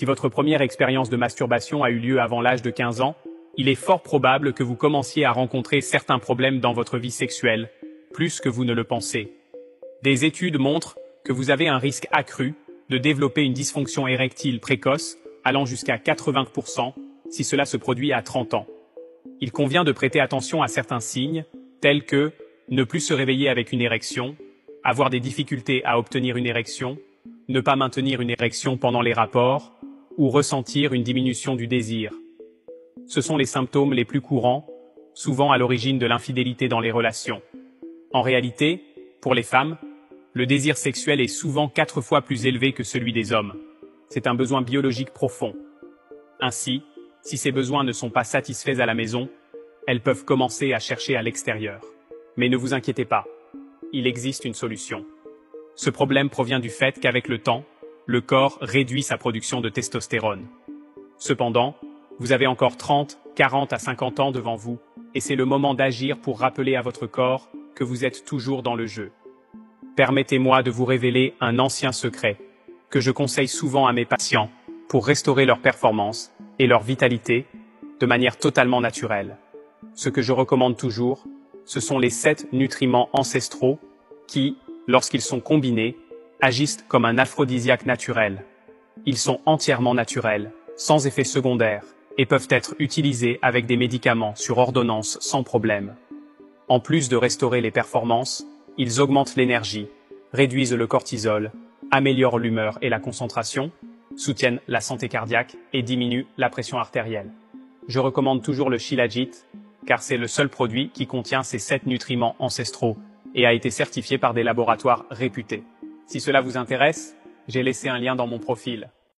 Si votre première expérience de masturbation a eu lieu avant l'âge de 15 ans, il est fort probable que vous commenciez à rencontrer certains problèmes dans votre vie sexuelle, plus que vous ne le pensez. Des études montrent que vous avez un risque accru de développer une dysfonction érectile précoce, allant jusqu'à 80% si cela se produit à 30 ans. Il convient de prêter attention à certains signes, tels que ne plus se réveiller avec une érection, avoir des difficultés à obtenir une érection, ne pas maintenir une érection pendant les rapports, ou ressentir une diminution du désir. Ce sont les symptômes les plus courants, souvent à l'origine de l'infidélité dans les relations. En réalité, pour les femmes, le désir sexuel est souvent 4 fois plus élevé que celui des hommes. C'est un besoin biologique profond. Ainsi, si ces besoins ne sont pas satisfaits à la maison, elles peuvent commencer à chercher à l'extérieur. Mais ne vous inquiétez pas, il existe une solution. Ce problème provient du fait qu'avec le temps, le corps réduit sa production de testostérone. Cependant, vous avez encore 30, 40 à 50 ans devant vous, et c'est le moment d'agir pour rappeler à votre corps que vous êtes toujours dans le jeu. Permettez-moi de vous révéler un ancien secret, que je conseille souvent à mes patients, pour restaurer leur performance et leur vitalité, de manière totalement naturelle. Ce que je recommande toujours, ce sont les 7 nutriments ancestraux qui, lorsqu'ils sont combinés, agissent comme un aphrodisiaque naturel. Ils sont entièrement naturels, sans effets secondaires, et peuvent être utilisés avec des médicaments sur ordonnance sans problème. En plus de restaurer les performances, ils augmentent l'énergie, réduisent le cortisol, améliorent l'humeur et la concentration, soutiennent la santé cardiaque et diminuent la pression artérielle. Je recommande toujours le Shilajit, car c'est le seul produit qui contient ces 7 nutriments ancestraux et a été certifié par des laboratoires réputés. Si cela vous intéresse, j'ai laissé un lien dans mon profil.